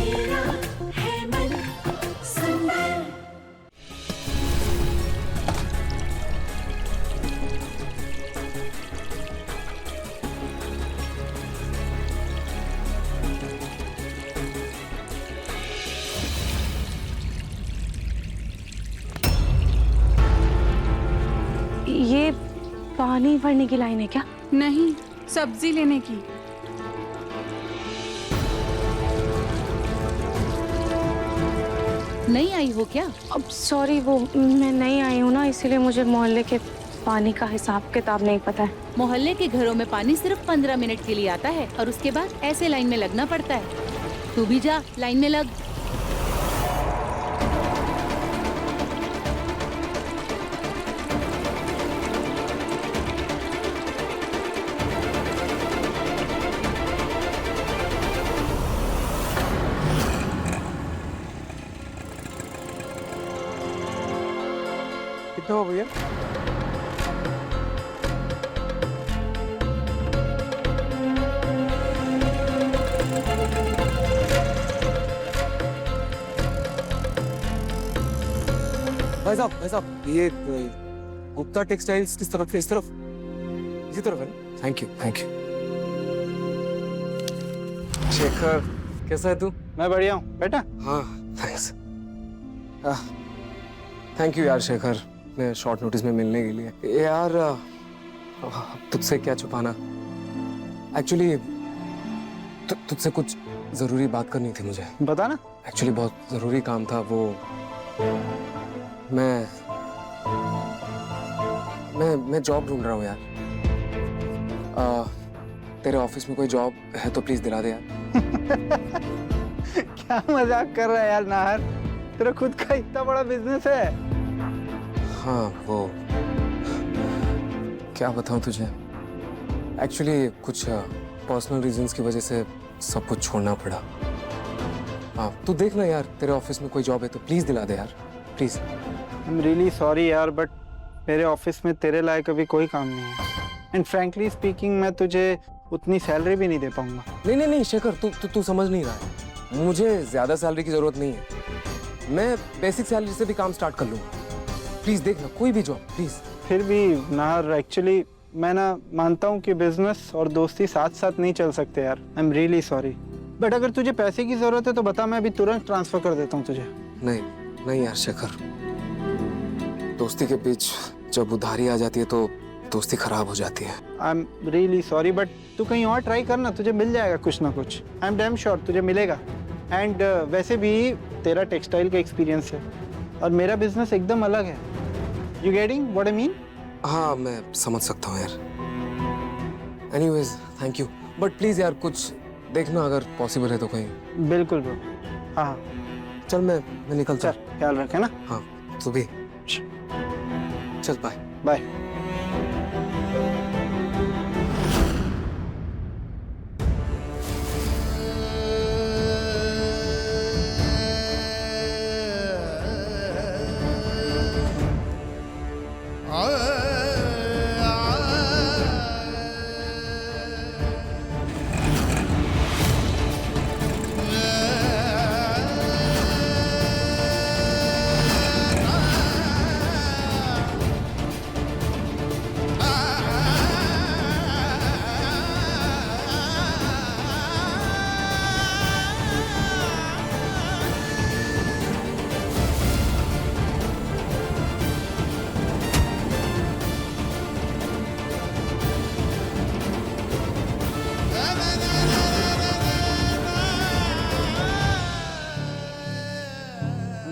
मेरा है मन सुंदर। ये पानी भरने की लाइन है क्या? नहीं, सब्जी लेने की। नहीं आई हो क्या? अब सॉरी, वो मैं नहीं आई हूँ ना, इसीलिए मुझे मोहल्ले के पानी का हिसाब किताब नहीं पता है। मोहल्ले के घरों में पानी सिर्फ 15 मिनट के लिए आता है और उसके बाद ऐसे लाइन में लगना पड़ता है। तू भी जा, लाइन में लग। कितना हो भैया? भाई साहब ये गुप्ता टेक्सटाइल्स किस तरफ है? इस तरफ, इसी तरफ है ना? Thank you. शेखर कैसा है तू? मैं बढ़िया हूँ बेटा। हाँ थैंक्स। थैंक यू यार शेखर, मैं शॉर्ट नोटिस में मिलने के लिए। यार तुझसे क्या छुपाना, एक्चुअली तुझसे कुछ जरूरी बात करनी थी मुझे। बता ना। एक्चुअली बहुत जरूरी काम था। वो मैं जॉब ढूंढ रहा हूँ यार। तेरे ऑफिस में कोई जॉब है तो प्लीज दिला दे यार। क्या मजाक कर रहा है यार नाहर, तेरा खुद का इतना बड़ा बिजनेस है। हाँ वो क्या बताऊँ तुझे, एक्चुअली कुछ पर्सनल रीजंस की वजह से सब कुछ छोड़ना पड़ा। हाँ तू देख ना यार, तेरे ऑफिस में कोई जॉब है तो प्लीज दिला दे यार, please. I am really sorry यार, बट मेरे ऑफिस में तेरे लायक अभी कोई काम नहीं है। एंड फ्रैंकली स्पीकिंग मैं तुझे उतनी सैलरी भी नहीं दे पाऊंगा। नहीं शेखर, तू समझ नहीं रहा है। मुझे ज्यादा सैलरी की जरूरत नहीं है, मैं बेसिक सैलरी से भी काम स्टार्ट कर लूंगा। प्लीज देखना कोई भी जॉब प्लीज। फिर भी नाहर, एक्चुअली मैं ना मानता हूँ कि बिजनेस और दोस्ती साथ साथ नहीं चल सकते यार। I am really sorry, but अगर तुझे पैसे की जरूरत है तो बता, मैं अभी तुरंत ट्रांसफर कर देता हूँ तुझे। नहीं यार शेखर, दोस्ती के बीच जब उधारी आ जाती है तो दोस्ती खराब हो जाती है। I am really sorry, but तू कहीं और ट्राई करना, तुझे मिल जाएगा कुछ ना कुछ। आई एम डैम श्योर तुझे मिलेगा। एंड वैसे भी तेरा टेक्सटाइल का एक्सपीरियंस है और मेरा बिजनेस एकदम अलग है। You getting what I mean? हाँ मैं समझ सकता हूँ यार। Anyways thank you, but please यार कुछ देखना अगर पॉसिबल है तो कहीं। बिल्कुल ब्रो। हाँ चल मैं निकलता चल, ख्याल रखे ना। हाँ तू भी चल, बाय बाय।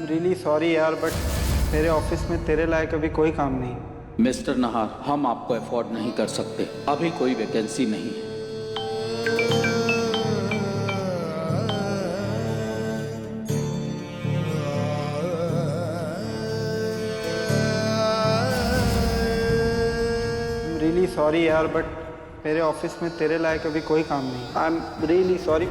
रियली सॉरी यार, बट मेरे ऑफिस में तेरे लायक अभी कोई काम नहीं है। मिस्टर नहार, हम आपको अफोर्ड नहीं कर सकते, अभी कोई वैकेंसी नहीं है। रियली सॉरी यार, बट मेरे ऑफिस में तेरे लायक अभी कोई काम नहीं है। I am really sorry.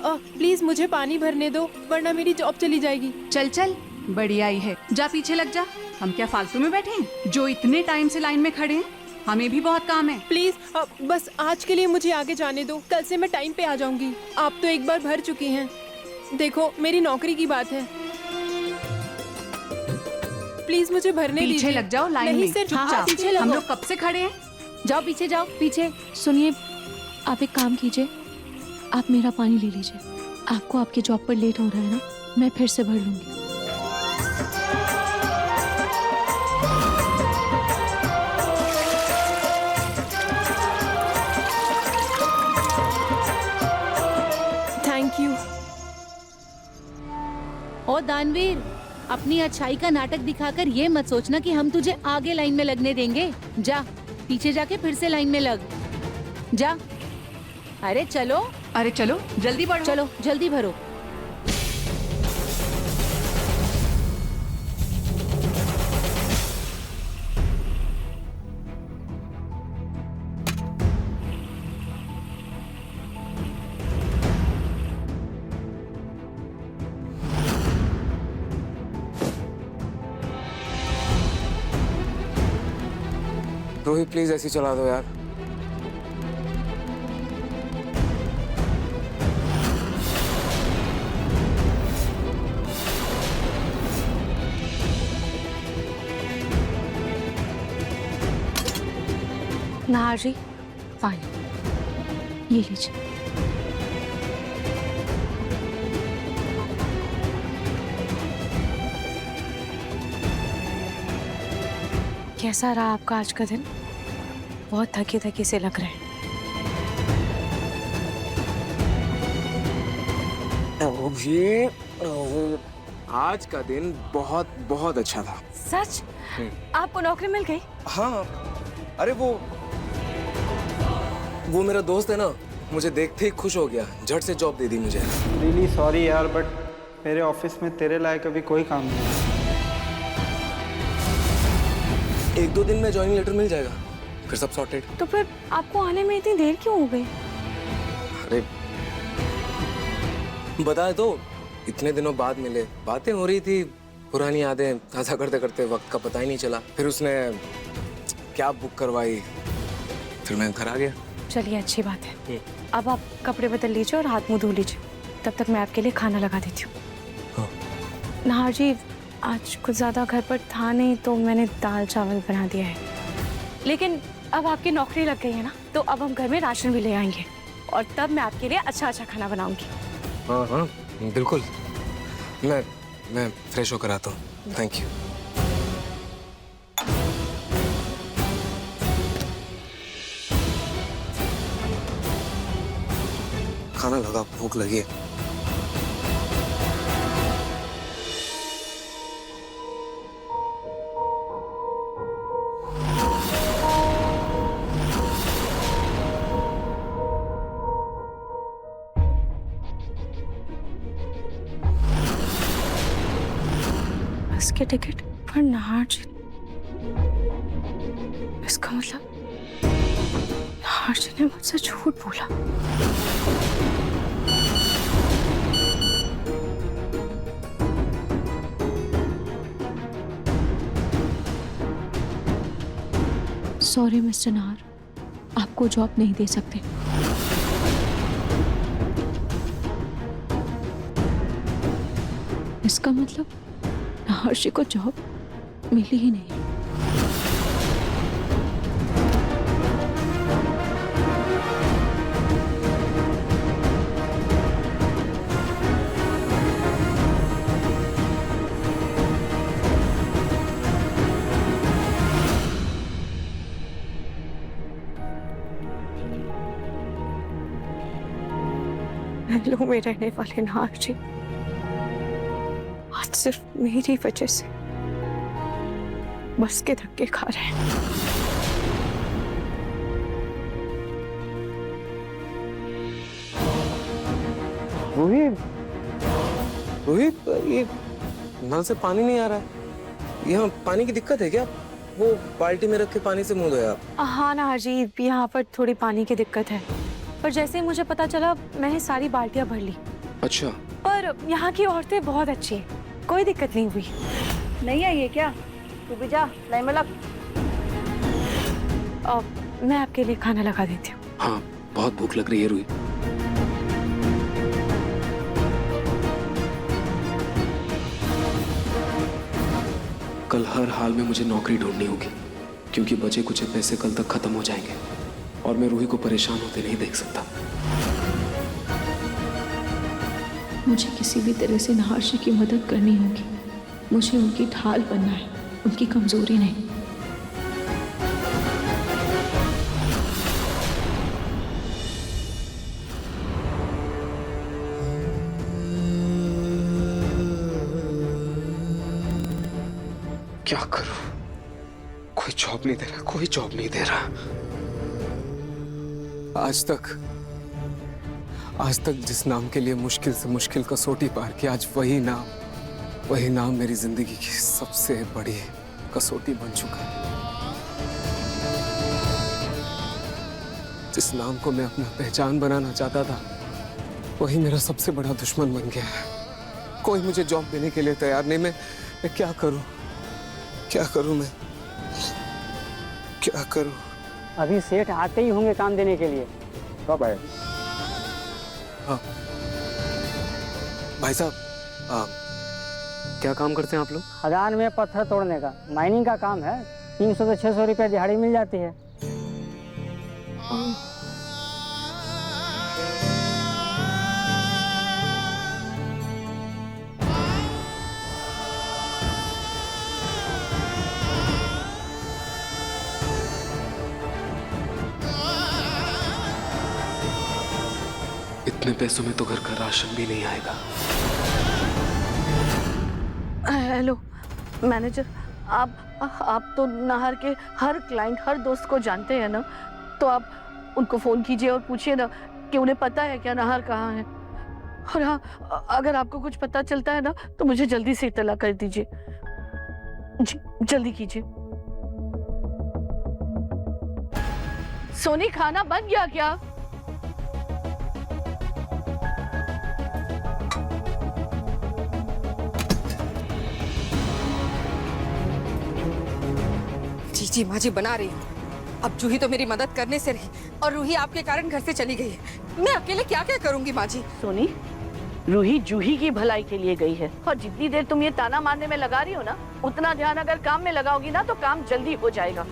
Please मुझे पानी भरने दो वरना मेरी जॉब चली जाएगी। चल चल, बड़ी आई है, जा पीछे लग जा। हम क्या फालतू में बैठे हैं? जो इतने टाइम से लाइन में खड़े हैं, हमें भी बहुत काम है। प्लीज बस आज के लिए मुझे आगे जाने दो, कल से मैं टाइम पे आ जाऊंगी। आप तो एक बार भर चुकी हैं। देखो मेरी नौकरी की बात है, प्लीज मुझे भरने दीजिए। पीछे लग जाओ लाइन नहीं में, सर, चुपचाप। पीछे लगो। हम लोग कब से खड़े हैं। जाओ पीछे, जाओ पीछे। सुनिए, आप एक काम कीजिए, आप मेरा पानी ले लीजिए। आपको आपकी जॉब पर लेट हो रहा है ना, मैं फिर से भर लूंगी। Thank you. ओ दानवीर, अपनी अच्छाई का नाटक दिखाकर ये मत सोचना कि हम तुझे आगे लाइन में लगने देंगे। जा पीछे जाके फिर से लाइन में लग जा। अरे चलो, अरे चलो जल्दी बढ़ो। चलो जल्दी भरो। रोहित प्लीज ऐसी चला दो यार। नाहर जी, पानी ये लीजिए। कैसा रहा आपका आज का दिन? बहुत थके थके से लग रहे हैं। आज का दिन बहुत बहुत अच्छा था। सच? आपको नौकरी मिल गई? हाँ, अरे वो मेरा दोस्त है ना, मुझे देखते ही खुश हो गया, झट से जॉब दे दी मुझे। रियली सॉरी यार, बट मेरे ऑफिस में तेरे लायक अभी कोई काम नहीं है। 1-2 दिन में ज्वाइनिंग लेटर मिल जाएगा, फिर सब सॉर्टेड। तो फिर आपको आने में इतनी देर क्यों हो गई? अरे बताए तो, इतने दिनों बाद मिले, बातें हो रही थी, पुरानी यादें ताज़ा करते करते वक्त का पता ही नहीं चला। फिर उसने कैब बुक करवाई, फिर मैं घर आ गया। चलिए अच्छी बात है। अब आप कपड़े बदल लीजिए और हाथ मुंह धो लीजिए, तब तक मैं आपके लिए खाना लगा देती हूँ। हाँ। नाहर जी, आज कुछ ज़्यादा घर पर था नहीं तो मैंने दाल चावल बना दिया है, लेकिन अब आपकी नौकरी लग गई है ना, तो अब हम घर में राशन भी ले आएंगे और तब मैं आपके लिए अच्छा अच्छा खाना बनाऊंगी। हाँ हाँ बिल्कुल, मैं फ्रेश होकर आता हूँ। Thank you. खाना लगा, भूख लगी है। बस के टिकट पर नाहर जी, इसका मतलब नाहर जी ने मुझसे झूठ बोला। सॉरी मिस्टर नाहर, आपको जॉब नहीं दे सकते। इसका मतलब नाहर जी को जॉब मिली ही नहीं। महलों में रहने वाले नाहर जी आज सिर्फ मेरी वजह से बस के धक्के खा रहे हैं। रोहित, रोहित, ये नल से पानी नहीं आ रहा है। यहाँ पानी की दिक्कत है क्या? वो बाल्टी में रख के पानी से मुंह धोया आप? हाँ नाहर जी, यहाँ पर थोड़ी पानी की दिक्कत है, पर जैसे ही मुझे पता चला मैंने सारी बाल्टियां भर ली। अच्छा, पर यहाँ की औरतें बहुत अच्छी हैं, कोई दिक्कत नहीं हुई। नहीं है ये क्या? तू भी जा, लाइन में लग। मैं आपके लिए खाना लगा देती हूँ। हाँ, बहुत भूख लग रही है रूही। कल हर हाल में मुझे नौकरी ढूंढनी होगी, क्योंकि बचे कुछ पैसे कल तक खत्म हो जाएंगे और मैं रूही को परेशान होते नहीं देख सकता। मुझे किसी भी तरह से नहारशी की मदद करनी होगी। मुझे उनकी ढाल बनना है, उनकी कमजोरी नहीं। क्या करूं? कोई जॉब नहीं दे रहा, कोई जॉब नहीं दे रहा। आज तक जिस नाम के लिए मुश्किल से मुश्किल कसौटी पार की, आज वही नाम मेरी जिंदगी की सबसे बड़ी कसौटी बन चुका है। जिस नाम को मैं अपना पहचान बनाना चाहता था, वही मेरा सबसे बड़ा दुश्मन बन गया है। कोई मुझे जॉब देने के लिए तैयार नहीं। मैं क्या करूं? क्या करूं मैं? क्या करूं? अभी सेठ आते ही होंगे काम देने के लिए। कब आए? हाँ भाई साहब, क्या काम करते हैं आप लोग? खदान में पत्थर तोड़ने का, माइनिंग का काम है। 300 से 600 रुपये दिहाड़ी मिल जाती है। इतने पैसों में तो घर का राशन भी नहीं आएगा। हेलो मैनेजर, आप तो नाहर के हर क्लाइंट, हर दोस्त को जानते हैं ना, तो आप उनको फ़ोन कीजिए और पूछिए ना कि उन्हें पता है क्या नाहर कहाँ है। और हाँ, अगर आपको कुछ पता चलता है ना तो मुझे जल्दी से इत्तला कर दीजिए जी, जल्दी कीजिए। सोनी, खाना बन गया क्या? जी माँ जी, बना रही हूँ। अब जूही तो मेरी मदद करने से रही और रूही आपके कारण घर से चली गई है। मैं अकेले क्या क्या करूंगी माँ जी? सोनी, रूही जूही की भलाई के लिए गई है, और जितनी देर तुम ये ताना मारने में लगा रही हो ना, उतना ध्यान अगर काम में लगाओगी ना तो काम जल्दी हो जाएगा।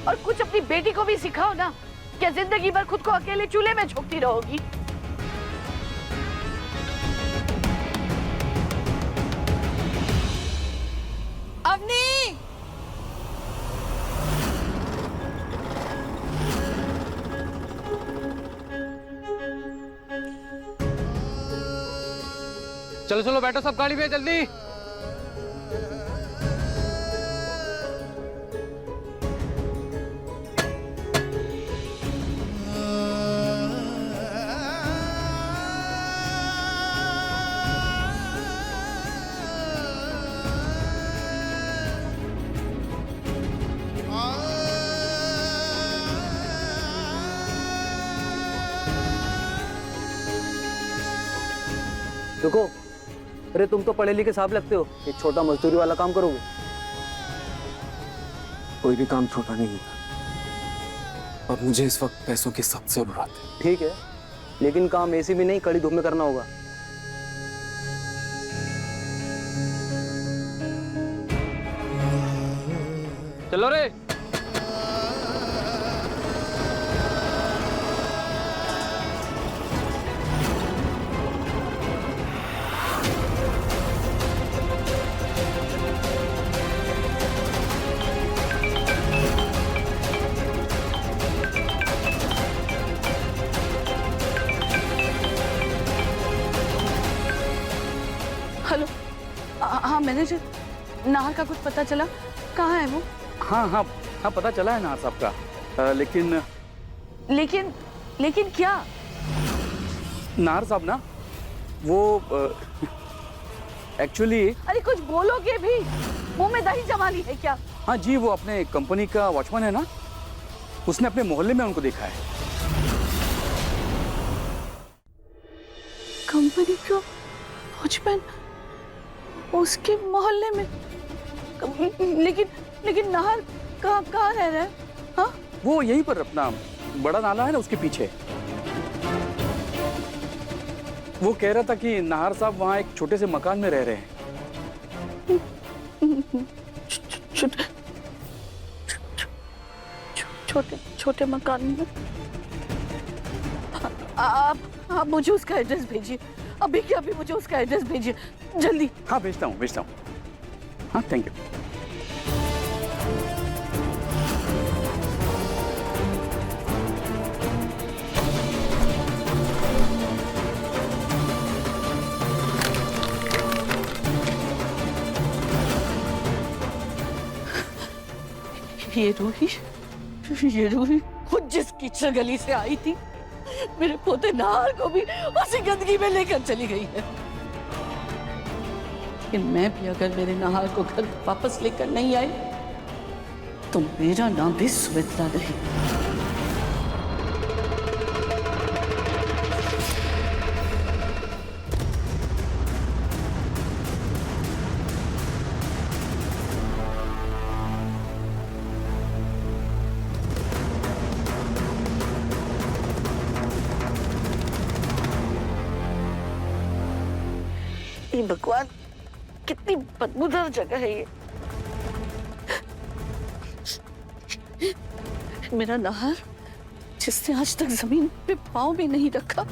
और कुछ अपनी बेटी को भी सिखाओ ना, क्या जिंदगी भर खुद को अकेले चूल्हे में झोंकती रहोगी? अवनी! चलो चलो बैठो सब गाड़ी में जल्दी। रुको, अरे तुम तो पढ़े लिखे साहब लगते हो, एक छोटा मजदूरी वाला काम करोगे? कोई भी काम छोटा नहीं होता। अब मुझे इस वक्त पैसों की सख्त जरूरत है। ठीक है, लेकिन काम ऐसी भी नहीं, कड़ी धूप में करना होगा। चलो रे। हेलो, हाँ मैनेजर, नाहर का कुछ पता चला? कहाँ है वो? हाँ, पता चला है नाहर साहब का, लेकिन क्या? नाहर साहब ना वो एक्चुअली। अरे कुछ बोलोगे भी? मुंह में दही जमा ली है क्या? हाँ जी, वो अपने कंपनी का वॉचमैन है ना, उसने अपने मोहल्ले में उनको देखा है। कंपनी का वॉचमैन उसके मोहल्ले में। लेकिन नाहर कहाँ रह रहा है? हाँ, वो यहीं पर अपना बड़ा नाला है ना, उसके पीछे। वो कह रहा था कि नाहर साहब वहाँ एक छोटे से मकान में रह रहे हैं। छोटे मकान में? आप मुझे उसका एड्रेस भेजिए, अभी के अभी मुझे उसका एड्रेस भेजिए, जल्दी। हाँ भेजता हूँ। हाँ थैंक यू। ये रूही खुद जिस कीचड़ गली से आई थी, मेरे पोते नाहर को भी उसी गंदगी में लेकर चली गई है। लेकिन मैं भी अगर मेरे नाहर को घर वापस लेकर नहीं आई तो मेरा नाम भी सुमित्रा नहीं। भगवान, कितनी बदबूदार जगह है ये। मेरा नाहर जिसने आज तक जमीन पे पाँव भी नहीं रखा,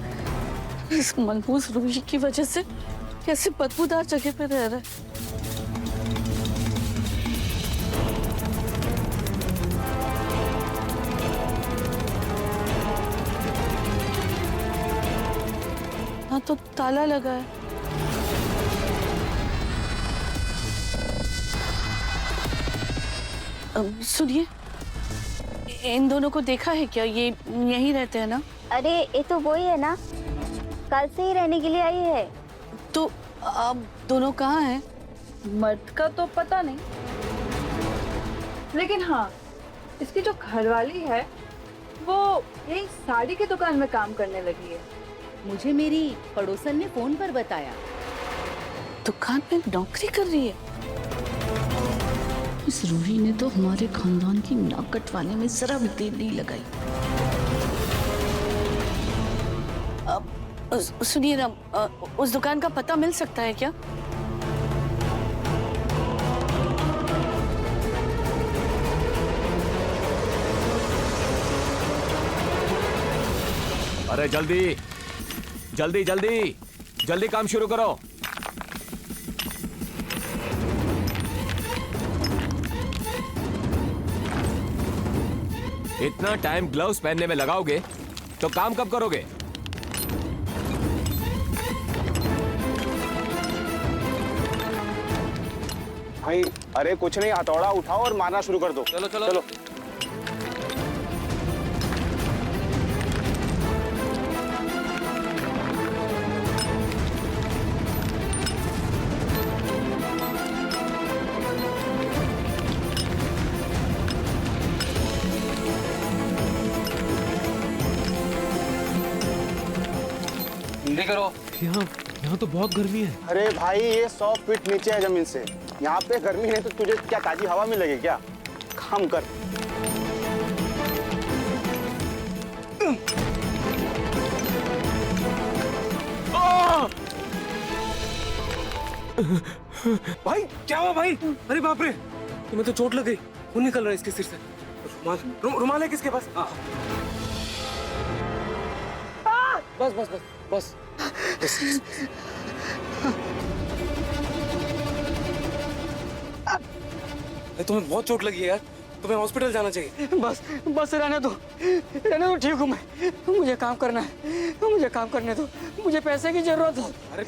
इस मनहूस रूही की वजह से कैसे बदबूदार जगह पे रह रहा है। हाँ तो ताला लगा है। सुनिए, इन दोनों को देखा है क्या? ये यहीं रहते हैं ना? अरे ये तो वही है ना, कल से ही रहने के लिए आई है। तो अब दोनों कहाँ हैं? मर्द का तो पता नहीं, लेकिन हाँ, इसकी जो घरवाली है वो यही साड़ी की दुकान में काम करने लगी है। मुझे मेरी पड़ोसन ने फोन पर बताया। दुकान में नौकरी कर रही है? इस रूही ने तो हमारे खानदान की नाक कटवाने में जरा भी देर नहीं लगाई। अब सुनिए ना, उस दुकान का पता मिल सकता है क्या? अरे जल्दी जल्दी जल्दी जल्दी काम शुरू करो। इतना टाइम ग्लव्स पहनने में लगाओगे तो काम कब करोगे? भाई अरे कुछ नहीं, हथौड़ा उठाओ और मारना शुरू कर दो। चलो चलो चलो। जल्दी करो। यहाँ तो बहुत गर्मी है। अरे भाई ये 100 फीट नीचे है जमीन से, यहाँ पे गर्मी नहीं तो तुझे क्या ताजी हवा मिलेगी क्या? काम कर। भाई क्या हुआ भाई? अरे बाप रे, तुम्हें तो चोट लग गई, खून निकल रहा है इसके सिर से। रुमाल है किसके पास? बस बस बस बस, बस। तुम्हें बहुत चोट लगी है यार, तुम्हें हॉस्पिटल जाना चाहिए। बस रहने दो ठीक हूँ मैं। मुझे काम करना है, मुझे काम करने दो, मुझे पैसे की जरूरत है। अरे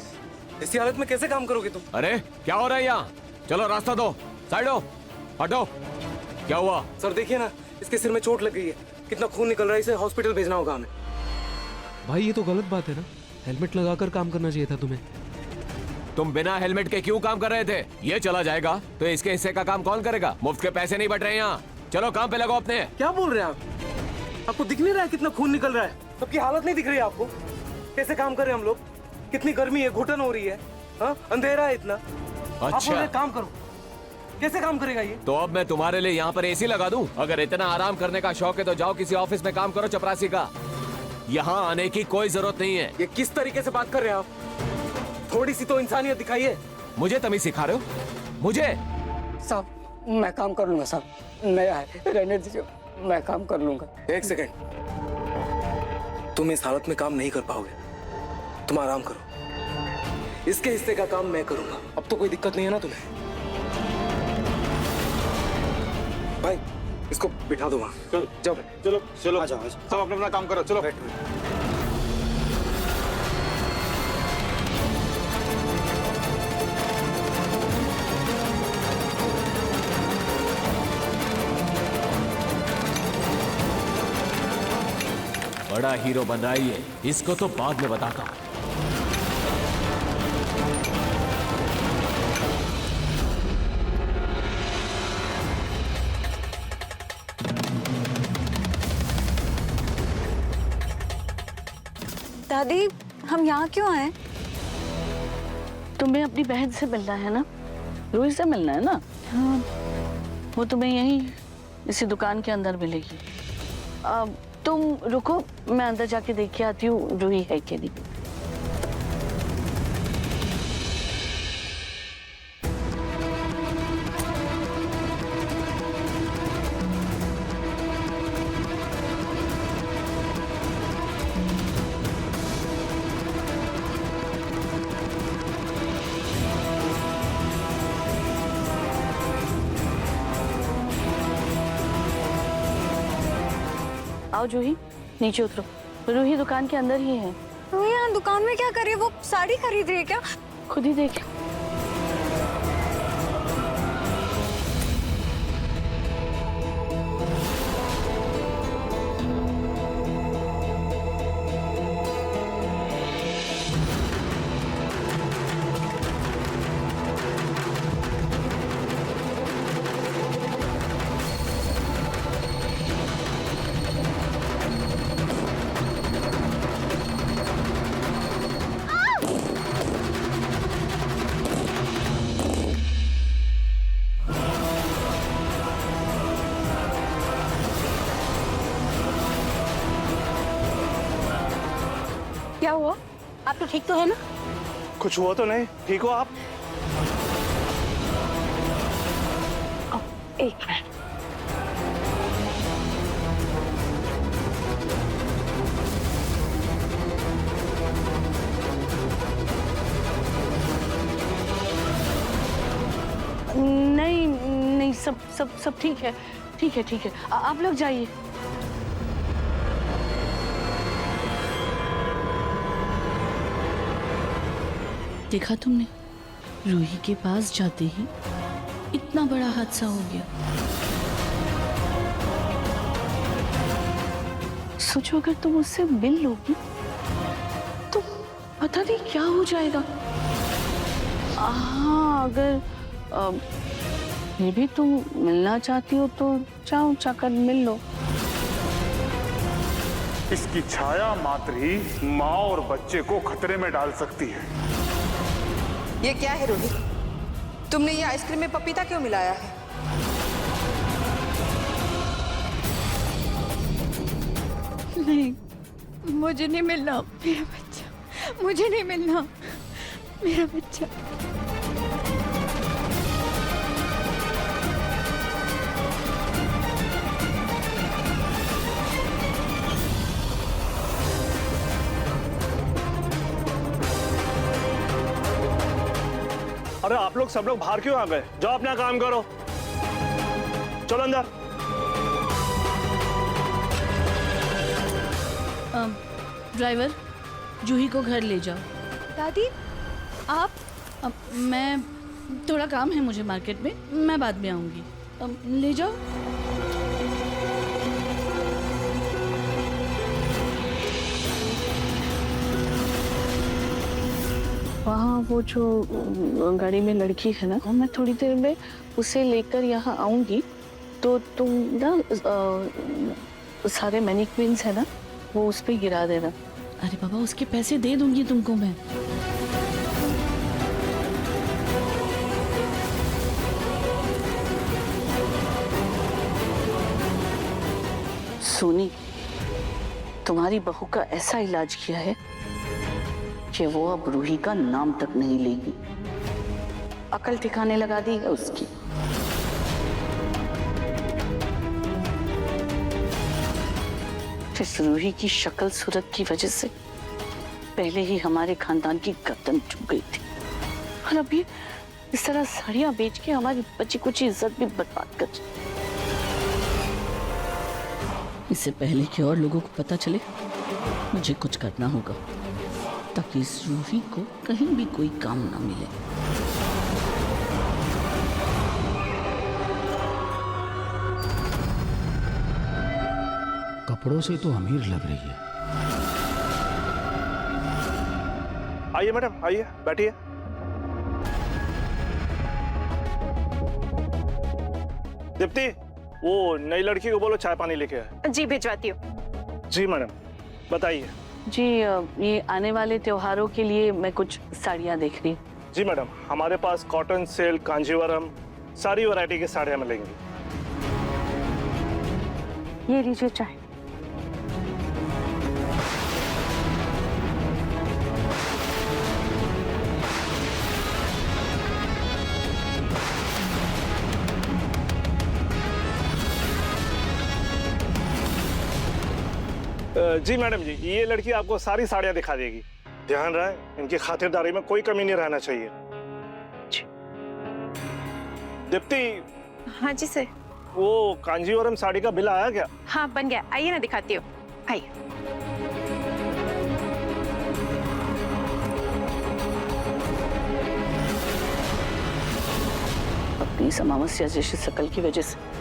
इसी हालत में कैसे काम करोगे तुम? अरे क्या हो रहा है यहाँ? चलो रास्ता दो, साइड हो, हटो। क्या हुआ? सर देखिए ना, इसके सिर में चोट लग गई है, कितना खून निकल रहा है, इसे हॉस्पिटल भेजना होगा हमें। भाई ये तो गलत बात है ना, हेलमेट लगाकर काम करना चाहिए था तुम्हें। तुम बिना हेलमेट के क्यों काम कर रहे थे? ये चला जाएगा तो इसके हिस्से का काम कौन करेगा? मुफ्त के पैसे नहीं बट रहे यहाँ। चलो काम पे लगो अपने। क्या बोल रहे हैं आप? आपको दिख नहीं रहा है कितना खून निकल रहा है? सबकी हालत नहीं दिख रही है आपको? कैसे काम कर रहे हैं हम लोग? कितनी गर्मी है, घुटन हो रही है, हाँ अंधेरा है इतना। आप अच्छा। बोल रहे काम करो, कैसे काम करेगा ये? तो अब मैं तुम्हारे लिए यहाँ पर एसी लगा दूं? अगर इतना आराम करने का शौक है तो जाओ किसी ऑफिस में काम करो चपरासी का। यहाँ आने की कोई जरूरत नहीं है। ये किस तरीके से बात कर रहे हैं आप? थोड़ी सी तो इंसानियत दिखाइए। मुझे तमीज सिखा रहे हो? मुझे? साहब मैं काम कर लूंगा साहब, नया है, रहने दीजिए, मैं काम कर लूंगा। एक सेकंड, तुम इस हालत में काम नहीं कर पाओगे, तुम आराम करो। इसके हिस्से का काम मैं करूंगा। अब तो कोई दिक्कत नहीं है ना तुम्हें? भाई इसको बिठा दो वहां। चलो जाओ चलो चलो, आ जाओ सब अपना अपना काम करो, चलो। बड़ा हीरो बन रहा है ये, इसको तो बाद में बताता हूं। दादी, हम यहाँ क्यों आए? तुम्हें अपनी बहन से मिलना है ना? रूही से मिलना है ना? हाँ। वो तुम्हें यहीं इसी दुकान के अंदर मिलेगी। अब तुम रुको, मैं अंदर जाके देख के आती हूँ रूही है कि नहीं। आओ जूही, नीचे उतरो। रूही दुकान के अंदर ही है। रूही यहाँ दुकान में क्या कर रही है? वो साड़ी खरीद रही है क्या? खुद ही देख। क्या हुआ? आप तो ठीक तो है ना? कुछ हुआ तो नहीं? ठीक हो आप? एक मिनट। नहीं नहीं, सब सब सब ठीक है, ठीक है, ठीक है। आप लोग जाइए। देखा तुमने, रूही के पास जाते ही इतना बड़ा हादसा हो गया। सोचो अगर तुम उससे मिल लोगी तो पता नहीं क्या हो जाएगा। हाँ, अगर फिर भी तुम मिलना चाहती हो तो जाओ, जाकर मिल लो। इसकी छाया मात्र ही माँ और बच्चे को खतरे में डाल सकती है। ये क्या है रूही? तुमने ये आइसक्रीम में पपीता क्यों मिलाया है? नहीं, मुझे नहीं मिलना मेरा बच्चा, मुझे नहीं मिलना मेरा बच्चा। अरे आप लोग सब लोग बाहर क्यों आ गए? जाओ अपना काम करो, चलो अंदर। ड्राइवर, जूही को घर ले जाओ। दादी आप? मैं थोड़ा काम है मुझे मार्केट में, मैं बाद में आऊंगी। ले जाओ। वहाँ वो जो गाड़ी में लड़की है ना, मैं थोड़ी देर में उसे लेकर यहाँ आऊंगी, तो तुम ना सारे मैनिक्विन्स है ना वो उस पे गिरा देना। अरे बाबा, उसके पैसे दे दूंगी तुमको मैं। सोनी तुम्हारी बहू का ऐसा इलाज किया है कि वो अब रूही का नाम तक नहीं लेगी। अकल ठिकाने लगा दी है उसकी। इस रूही की शक्ल सूरत की वजह से पहले ही हमारे खानदान की गर्दन झुक गई थी, और अब ये इस तरह साड़ियां बेच के हमारी बची कुछ इज्जत भी बर्बाद कर। इससे पहले कि और लोगों को पता चले, मुझे कुछ करना होगा ताकि इस रूही को कहीं भी कोई काम ना मिले। कपड़ों से तो अमीर लग रही है। आइए मैडम, आइए बैठिए। दीप्ति, वो नई लड़की को बोलो चाय पानी लेके आए। जी भिजवाती हूँ। जी मैडम, बताइए। जी ये आने वाले त्योहारों के लिए मैं कुछ साड़ियाँ देख रही हूँ। जी मैडम, हमारे पास कॉटन, सिल्क, कांजीवरम सारी वैरायटी की साड़ियाँ मिलेंगी। ये लीजिए चाय। जी मैडम जी, ये लड़की आपको सारी साड़ियाँ दिखा देगी। ध्यान रहे, इनकी खातिरदारी में कोई कमी नहीं रहना चाहिए। दीप्ति। हाँ जी सर। वो कांजीवरम साड़ी का बिल आया क्या? हाँ बन गया, आइए ना दिखाती हूँ, आइए। अपनी इस अमावस्या जैसी शकल की वजह से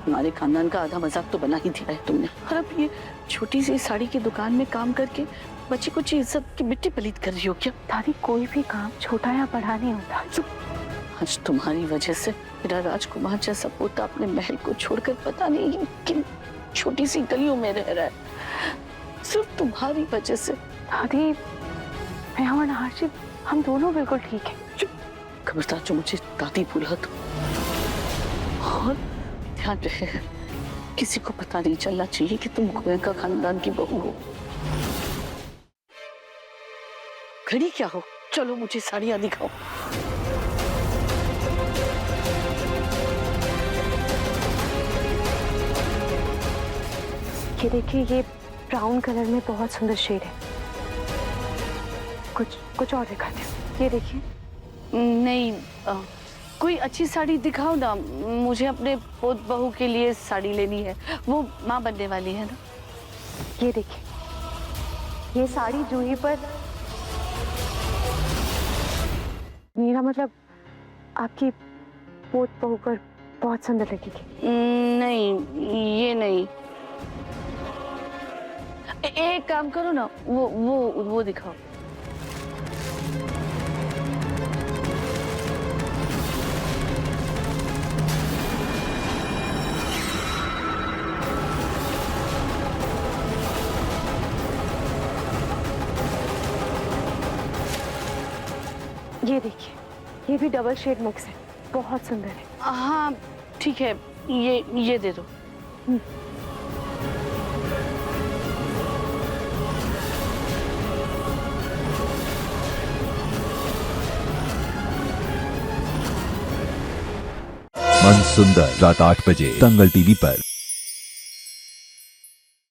हमारे खानदान का आधा मजाक तो बना ही दिया है तुमने, और अब ये छोटी सी साड़ी की दुकान में काम करके बच्ची कुछ इज्जत की मिट्टी पलीत कर रही हो क्या? दादी कोई भी काम छोटा या बड़ा नहीं होता। चुप। आज तुम्हारी वजह से मेरा राजकुमार जैसा पोता अपने महल को छोड़कर पता नहीं किन छोटी सी गलियों में रह रहा है, सिर्फ तुम्हारी वजह से। दादी, मैं और नाहर हम दोनों बिल्कुल ठीक है। खबरदार जो मुझे दादी बोला तो, और ध्यान रहे किसी को पता नहीं चलना चाहिए कि तुम गोयनका खानदान की बहू हो। खड़ी क्या हो, चलो मुझे साड़ियाँ दिखाओ। ये देखिए, ये ब्राउन कलर में बहुत सुंदर शेड है। कुछ और दिखाते हैं। ये देखिए। नहीं, कोई अच्छी साड़ी दिखाओ ना, मुझे अपने पोत बहू के लिए साड़ी लेनी है, वो माँ बनने वाली है ना। ये देखिए, ये साड़ी जूही पर, मेरा मतलब आपकी पोत बहू पर बहुत सुंदर लगेगी। नहीं, ये नहीं। एक काम करो ना, वो दिखाओ। ये देखिए, ये भी डबल शेड मिक्स है, बहुत सुंदर है। हाँ ठीक है, ये दे दो। मन सुंदर रात 8 बजे दंगल टीवी पर।